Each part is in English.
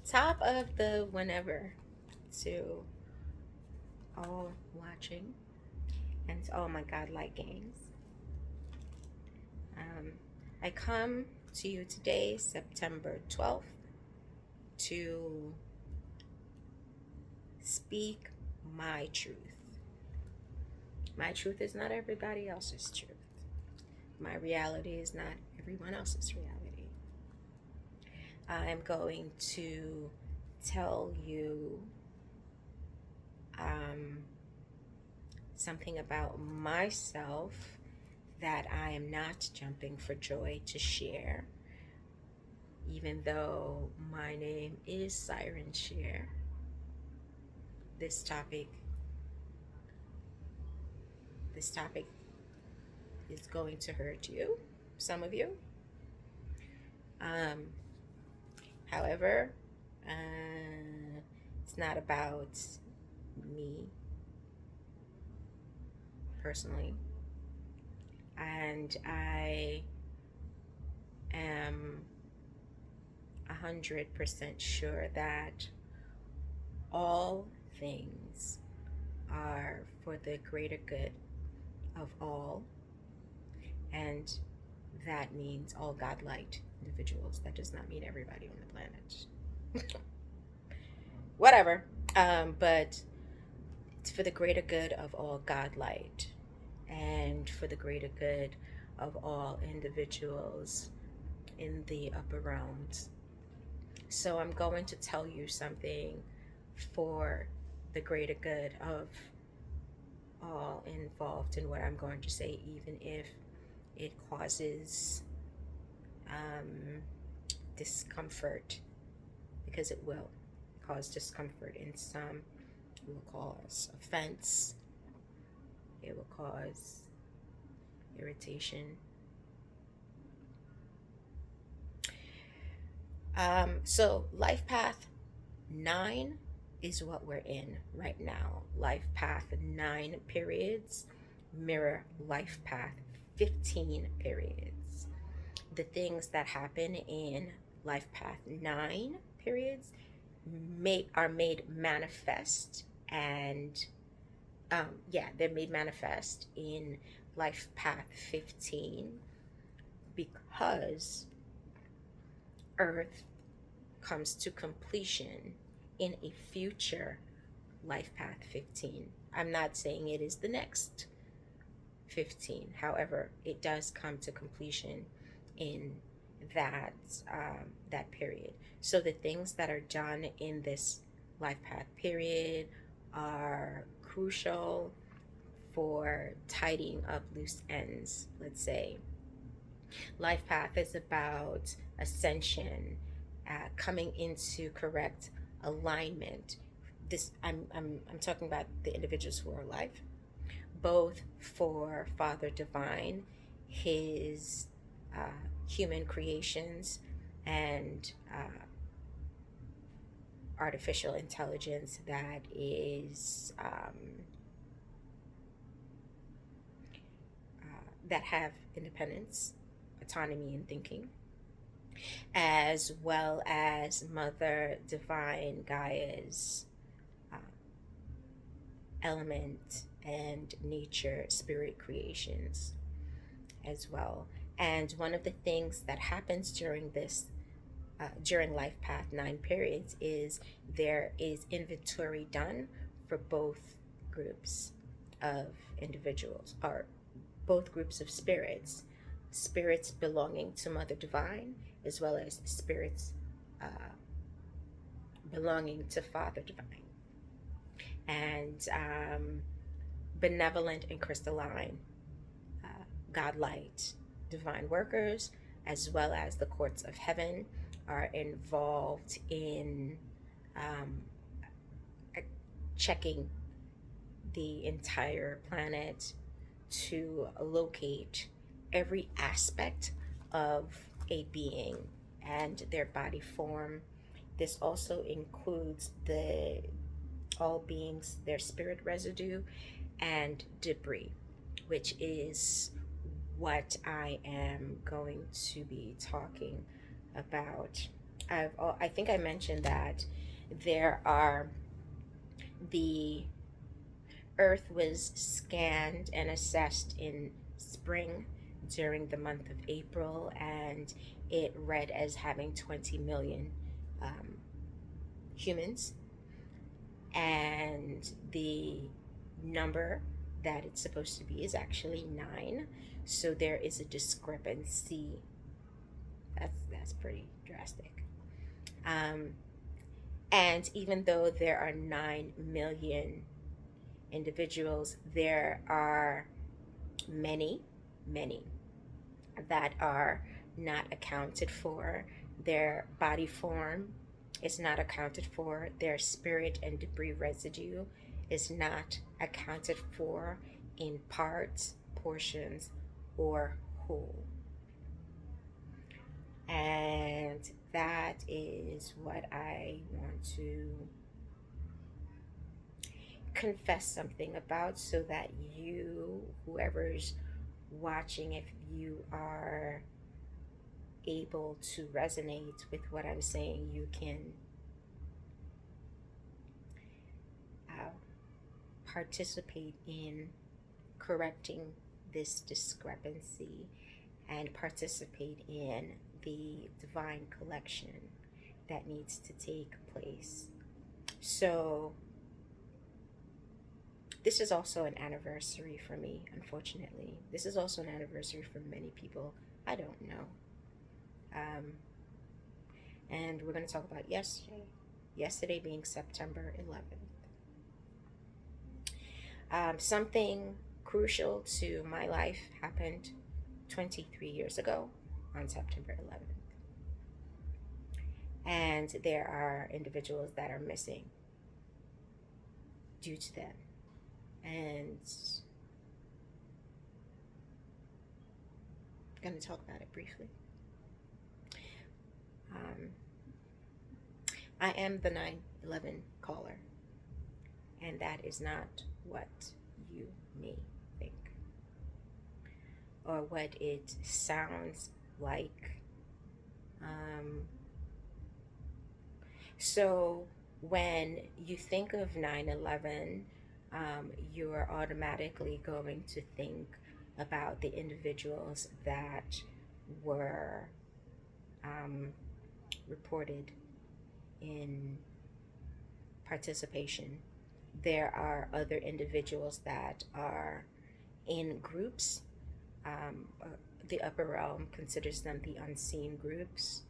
Top of the whenever to all watching and to all my godlike games. Um, I come to you today, September 12th, to speak my truth. My truth is not everybody else's truth. My reality is not everyone else's reality. I'm going to tell you um, something about myself that I am not jumping for joy to share, even though my name is Siren Share. This topic, this topic is going to hurt you, some of you. Um, However, it's not about me personally, and I am 100% sure that all things are for the greater good of all, and that means all godlike individuals. That does not mean everybody on the planet. Whatever. But it's for the greater good of all godlike and for the greater good of all individuals in the upper realms. So I'm going to tell you something for the greater good of all involved in what I'm going to say, even if it causes um, discomfort, because it will cause discomfort in some. It will cause offense. It will cause irritation. So, Life Path 9 is what we're in right now. Life Path 9 periods mirror Life Path 15 periods. The things that happen in Life Path 9 periods are made manifest and they're made manifest in Life Path 15 because Earth comes to completion in a future Life Path 15. I'm not saying it is the next 15. However, it does come to completion in that that period. So the things that are done in this Life Path period are crucial for tidying up loose ends, let's say. Life Path is about ascension, coming into correct alignment. This I'm talking about the individuals who are alive, both for Father Divine, his human creations, and artificial intelligence that is that have independence, autonomy, and thinking, as well as Mother Divine Gaia's uh, element and nature spirit creations as well. And one of the things that happens during this during Life Path 9 periods is there is inventory done for both groups of individuals, or both groups of spirits, spirits belonging to Mother Divine, as well as spirits uh, belonging to Father Divine, and benevolent and crystalline, godlight, divine workers, as well as the courts of heaven, are involved in um, checking the entire planet to locate every aspect of a being and their body form. This also includes the all beings, their spirit residue and debris, which is what I am going to be talking about I think I mentioned that there are the Earth was scanned and assessed in spring during the month of April, and it read as having 20 million um, humans. And the number that it's supposed to be is actually nine. So there is a discrepancy. That's pretty drastic. Um, and even though there are 9 million individuals, there are many, many that are not accounted for. Their body form is not accounted for. Their spirit and debris residue is not accounted for in parts, portions, or whole. And that is what I want to confess something about, so that you, whoever's watching, if you are able to resonate with what I'm saying, you can uh, participate in correcting this discrepancy and participate in the divine collection that needs to take place. So, this is also an anniversary for me, unfortunately. This is also an anniversary for many people. I don't know. Um, and we're going to talk about yesterday. Yesterday being September 11th. Something crucial to my life happened 23 years ago on September 11th. And there are individuals that are missing due to that. And I'm going to talk about it briefly. I am the 911 caller, and that is not what you may think or what it sounds like. So when you think of 9/11, you're automatically going to think about the individuals that were reported in participation. There are other individuals that are in groups. The upper realm considers them the unseen groups,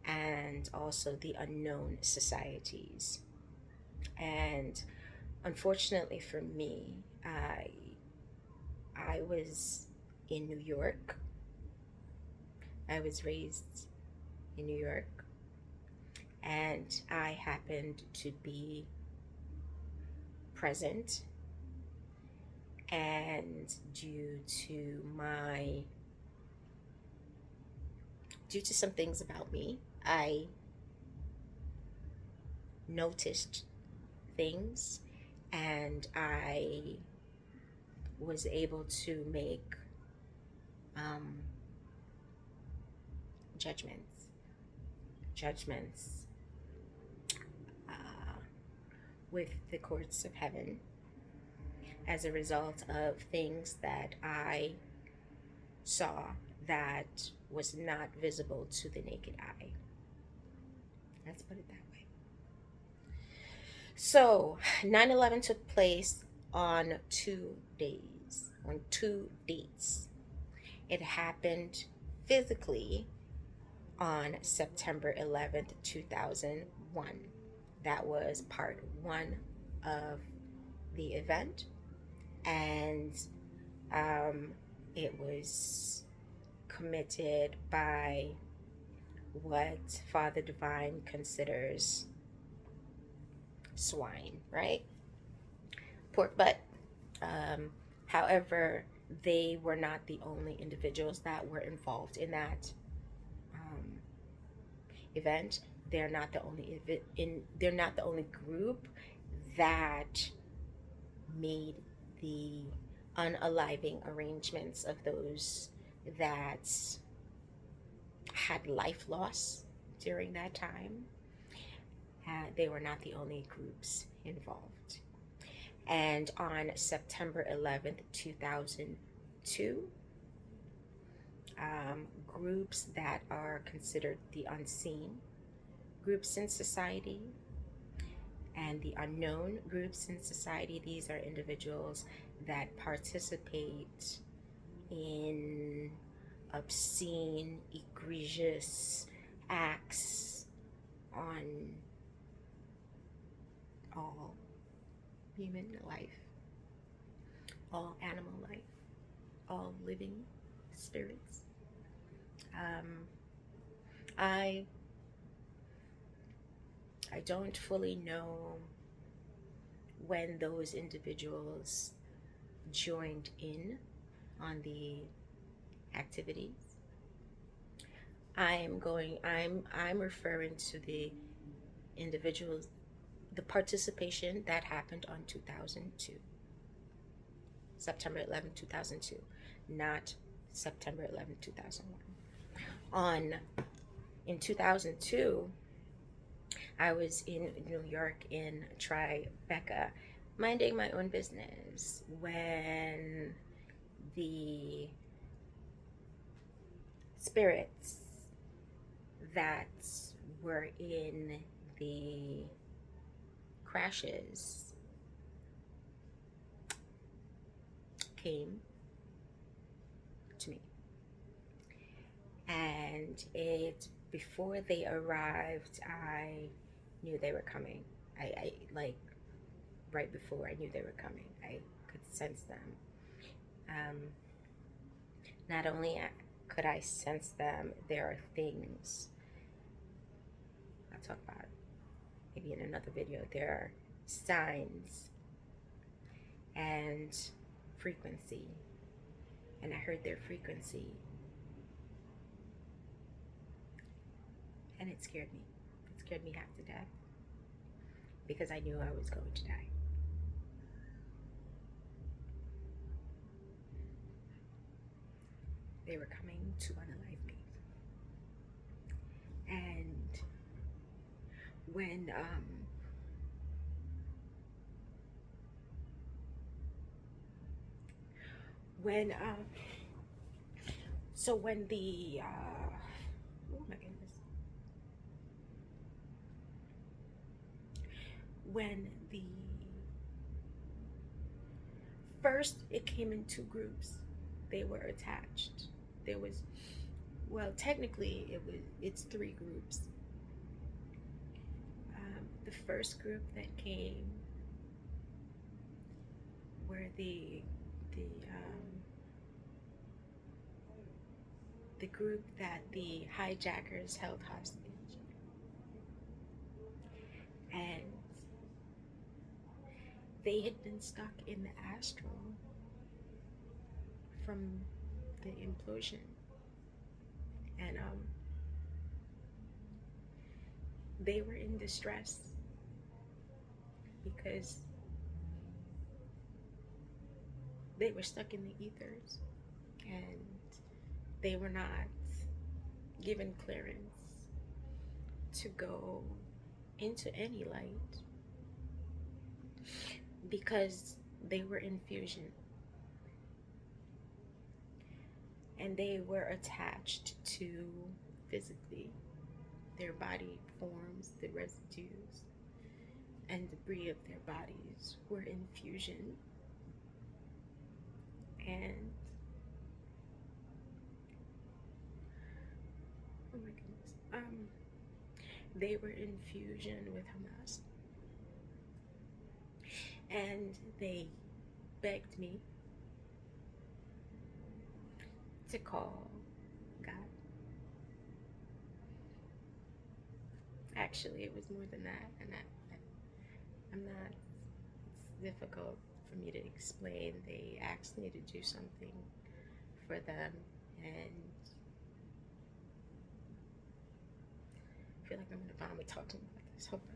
and also the unknown societies. And unfortunately for me, I was in New York. I was raised in New York, and I happened to be present. And due to some things about me, I noticed things, and I was able to make um, judgments uh, with the courts of heaven as a result of things that I saw that was not visible to the naked eye. Let's put it that way. So 9/11 took place on 2 days, on 2 dates. It happened physically on September 11th, 2001. That was part one of the event. And it was committed by what Father Divine considers swine, right? Pork butt. However, they were not the only individuals that were involved in that event. They're not the only they're not the only group that made the unaliving arrangements of those that had life loss during that time. They were not the only groups involved. And on September 11th, 2002, groups that are considered the unseen groups in society and the unknown groups in society, these are individuals that participate in obscene, egregious acts on all human life, all animal life, all living spirits. I don't fully know when those individuals joined in on the activities. I'm referring to the individuals, the participation that happened on 2002, September 11th, 2002, not September 11th, 2001. In 2002, I was in New York in Tribeca, minding my own business, when the spirits that were in the crashes came to me. And before they arrived, I knew they were coming. I like, right before I knew they were coming, I could sense them. Not only could I sense them, there are things I'll talk about maybe in another video. There are signs and frequency, and I heard their frequency, and it scared me. It scared me half to death because I knew I was going to die. They were coming to unalive me. And when the oh my goodness, when the first it came in two groups, they were attached. There was, well, technically it's three groups. The first group that came were the group that the hijackers held hostage, and they had been stuck in the astral from the implosion, and they were in distress because they were stuck in the ethers and they were not given clearance to go into any light because they were in fusion and they were attached to physically their body forms, the residues and debris of their bodies were in fusion, and oh my goodness, they were in fusion with Hamas, and they begged me to call God. Actually, it was more than that, and I'm not, it's difficult for me to explain. They asked me to do something for them, and I feel like I'm gonna vomit talking about this. Hold on.